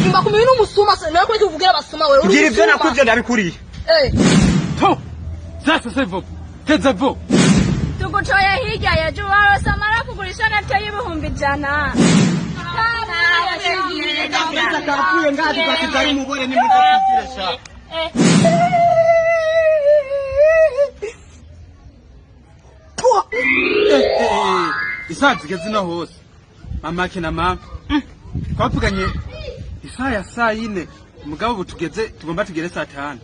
Imba kuminu musuma se nawe kweki uvugira basuma wewe. Ngira ivyo nakuvyo ndabikuriye. To. Sasa sevo. Tezevo. Tugucoye hirya ya Juwaro Samara kugurisha nete y'ibihumbi jana. Kapuye ngati bakizari mubone ni mutakigiresha. Isazi gezina hose. Mama ke na mama. Twapuganye isaya saa 4 mugabo butugeze tugomba tugere saa 5.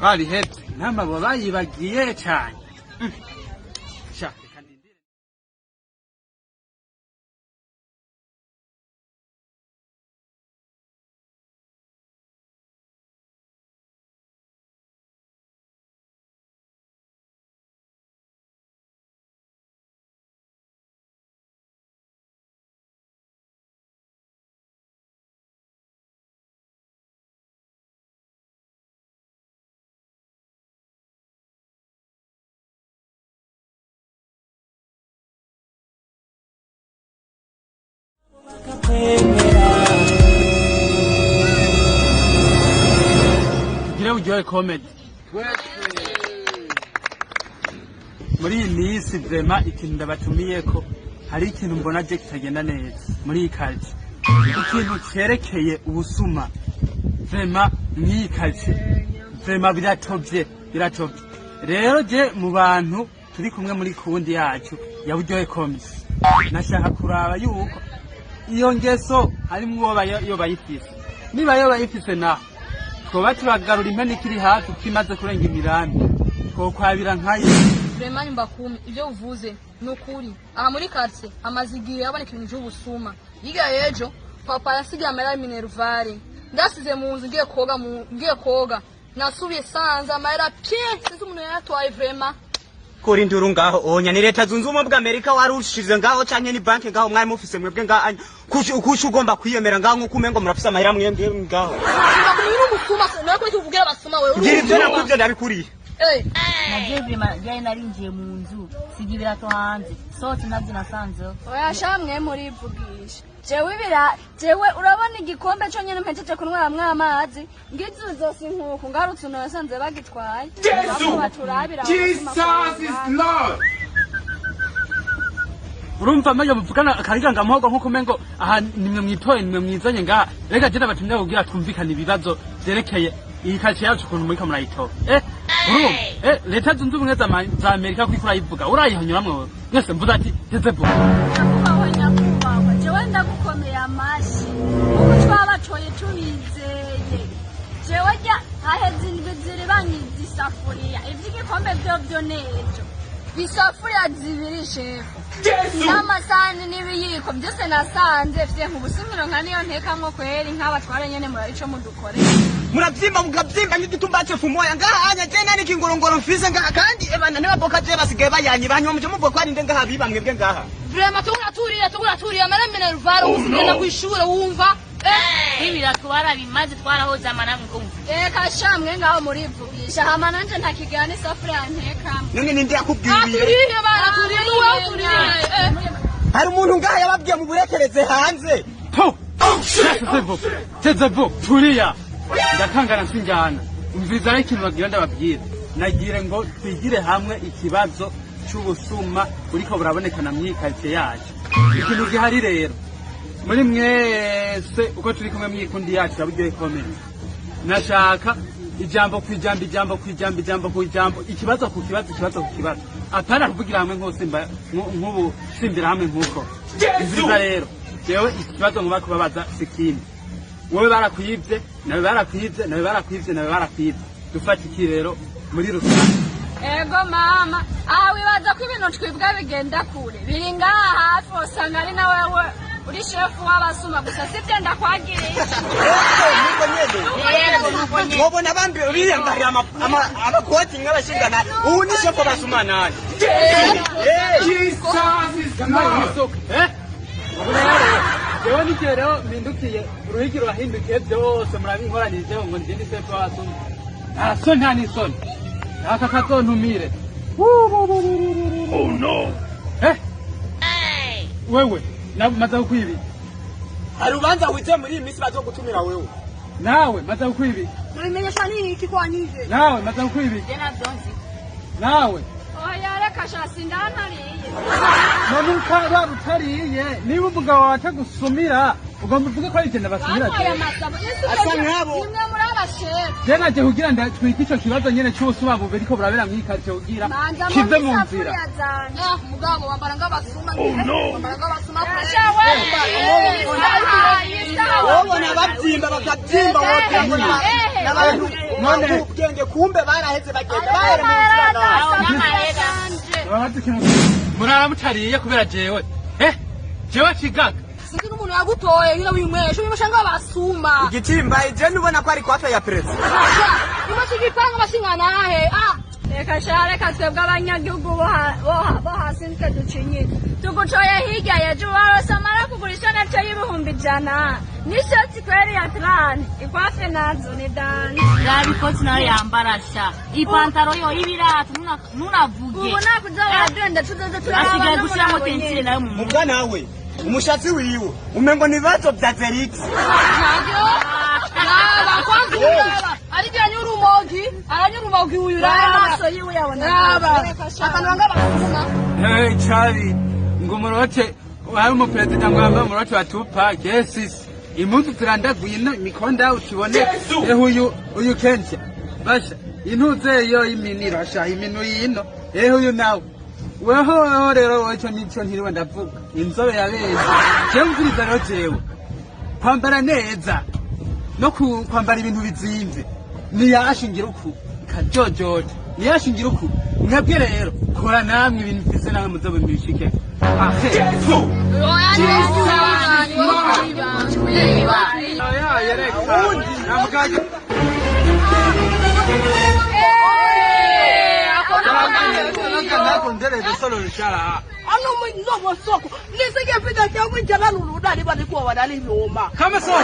Bari hepse nama bayibagiye cyane. Gira ujoye comedy. Muri nisi vrema ikintu ndabatumiyeko hari ikintu mbona je kitagenda neza muri ikaje. Ikintu cerekeye ubusuma. Vrema mwikaje. Vrema biratovye. Rero je mu bantu turi kumwe muri kundi yacu ya ujoye comedy. Nashaka kuraba yuko iyo ngeso harimwo yo bayifise. Niba yo bayifise na twoba turagarura impene kiri hafi kimaze kurenga imirambi ko kwabira nkayo Vraiment nyumba 10 ivyo uvuze nukuri aha muri quartier amazigiye aboneka ibintu by'ubusuma yiga yejo papa yasigiye amara minervare ndasize mu nzu ngiye koga nasubiye sanza amara pye sisi umuntu yatwaye vraiment Kuri nduru ngaho onya ni leta zunze ubumwe bwa Amerika warushize ngaho canke ni banke ngaho mwari mufise mwebwe ngaho kushi ugomba kwiyemera ngaho nkuko umengo murafise amahera mwembe ngaho. Imba kuminu musuma se nawe kweki uvugira basuma wewe. Ngira ivyo nakuvyo ndabikuriye. Naje magiye narinjiye mu nzu sigibira to hanze sote navyo nasanze Oya shamwe muri vugisha. Jewe urabona igikombe cyo nyene mpejeje kunwara mwamazi ngizuzo sinkuko ngarutse no yasanze bagitwaye. Jesus is Lord. Urumva mayo muvugana akariganga muhogo nkuko mengo aha nimwe mwitoye nimwe mwizanye nga rega je nabatumye kugira twumvikana ibibazo byerekeye iyi kace yacu kuntu muri kamurayito leta zunze ubumwe za Amerika kuri kurayivuga urayihanyuramwe mwese mvuze ati tezevo jewe ndagukomeye amashi ubu twabacoye tubizeye jewe jya haheze indwi ziri banyiza isafuriya ivy'igikombe vyo nejo isafuriya zibiri shefu n'amasahani n'ibiyiko byose nasanze fite nk'ubusumiro nka niyo ntekamwo kweri nk'abatwara nyene murarico mudukore Murabyimba mugabyimba n'igitumbace fumoya ngahanya je nani kingorongoro mfise ngaha kandi ebana ne baboka je basigaye bayanyi banywa muje muvuga ko ari nde ngaha biba mwebwe ngaha. Vraiment tuguraturira amara minervare usigenda kwishura wumva ibira twara bimaze twarahoza amanamwe kumva kashamwe ngaho muri vugisha hama nanje ntakigana isafuriya ntekamo None ninde yakubwiye? Turiye bana turiye Hari umuntu ngaha yababwiye mu burekereze hanze. Tezevo turiya ndakangana nsinjana umviza ari ikintu bagira ndababwira nagire ngo twigire hamwe ikibazo cy'ubusuma uriko burabonekana mwikalte yacu ikintu gihari rero muri mwese uko turi kumwe mwikundi yacu yaburyoye komeye nashaka ijambo ku ijambo ikibazo ku kibazo atana kuvugira hamwe nk'osimba nk'ubu simbira hamwe nk'uko imviza rero jewe ikibazo ngo bakubabaza sikini wowe barakwibye nawe barakwibye dufata iki rero muri rusange ego mama wibaza ko ibintu twibwa bigenda kure biri ngaha hafi usanga ari na wewe uri shefu w'abasuma gusa sibyo ndakwagirisha mubona abambi biyambariye amakoti nk'abashingana ubu ni shefu w'abasuma nani. Jewe n'igihe rero mpindukiye uruhigi rurahindukiye byose murabinkoranije ngo ngende shefu w'abasuma so nta n'isoni aka kazontumire. Oh no. Wewe maze kukwibi Arubanza wize muri iyi minsi bazogutumira wewe. Nawe maze kukwibi. Mubimenyesha niki kwanyije? Nawe maze kukwibi. Je navyonzi. Nawe. oya reka shasi ndanariye None ukaba utariye niba umugabo wawe atagusumira ugomba uvuge ko ari igenda basumira. aya masabo Asa nkabo. nimwe muri abashefu Je naje kugira ndatwika ico kibazo nyene cy'ubusuma bubiri ko burabera mwikarice kugira kive mu nzira. Mugabo wambara ng'abasuma. Wambara ng'abasuma. Wabona babyimba bakabyimba wote muri. N'abantu none ubwenge kumbe baraheze bagenda bare mu nzira. Murara mutariye kubera jewe. Jewe kigaga. Sinzi n'umuntu yagutoye ngira wimwesha wimusha ng'abasuma. Igitimba je nubona ko ari kwafe ya president. Imaze igipanga bashingana he. reka sha reka twebwe abanyagihugu bo hasi nitwe ducinye tugucoye hirya yejo warose amara kugurisha nacyo y'ibihumbi 100 n'ishoti kweri ya trani ikwafe nazo ni dani Rabikoti nayo yambara sha. Ipantaro yo ibiratu nunavuge. ubu nakuza wadenda tuzoze Asigaye gushiramo tensire nayo mu Mubwa nawe umushatsi wiwe umengo ni bazo bya Felix. Aribya nyurumogi, aranyurumogi uyu amaso yiwe yabona akananga basuma. Chari ngumurote wayo mu president ngamba murote wa Tupac yesis imuntu turandaguye imikonda ukibone uyu Kenya basha intuze yo iminiro asha iminu yino uyu nawe weho rero wacho nico ntiriwe ndavuga inzobe yabeze cyemviriza rero jewe kwambara neza no kwambara ibintu bizimve niyashingira uku kajojoje niyashingira uku mwebwe rero kora namwe ibintu bise nawe muzobe mbishike kama soko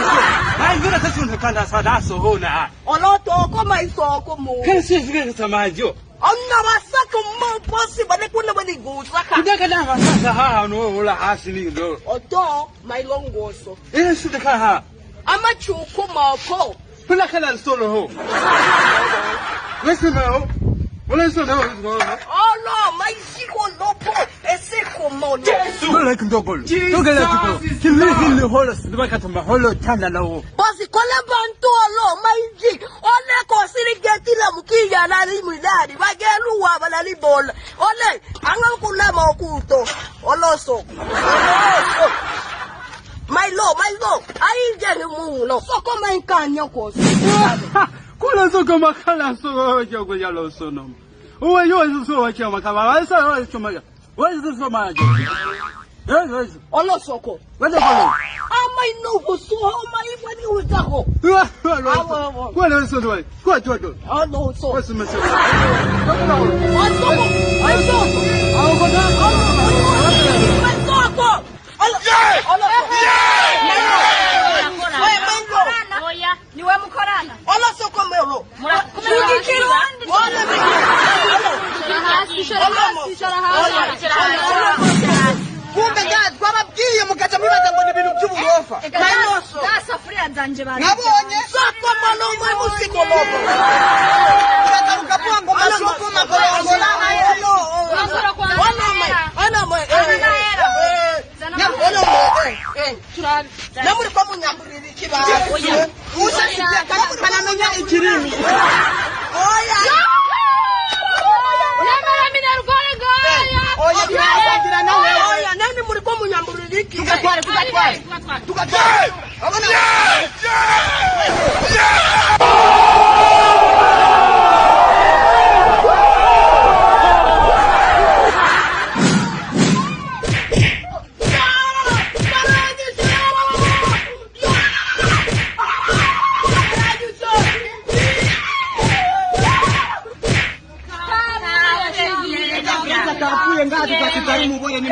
haivira tatunde kanda sadaso hona Olotoko maisoko mu. kasi vile samajo Onna basaka mo possible kuna bani gusaka. kidaka na sasa ha no wala asili ndo Oto mailongoso. ile sidaka ha Amachuko mako. pula kala solo ho wesema ho wala solo ho Oh no, maisiko lopo eseko mono. wala kindogolo togela tuko kimili holo sidaka tamba holo tanda lawo Basi kole bantu olo maiji. Ole ko sirigeti la mukiya na limidadi. Bagelu wa balali bola. Ole angakula makuto. Oloso. My law. I get mu no. Soko mankanya ko. kula soko makala soko jogo yalo sono uwe yo so wa chama kama wasa wa chama wasa so ma jo yes Olosoko. wasa ko Amai no go so mai bani utako. wala so do ko jodo Oh no so. wasa ma so Oya. niwe mukorana Kumbe dad twababwiye mukaza mwibaza ngo ni ibintu by'uburofa. safuriya zanje Nabonye soko mano mwe musikologo. Uragaruka kwa ngo masoko makorongo na yelo. Namuri kwa munyamburira ikibazo. Ushashije kanamenya ikirimi. Oya. Oya twagira nawe. Oya nani muri kwa munyamburira iki? Tugatware. Abana. Ngazi kwa kitaimu bora ni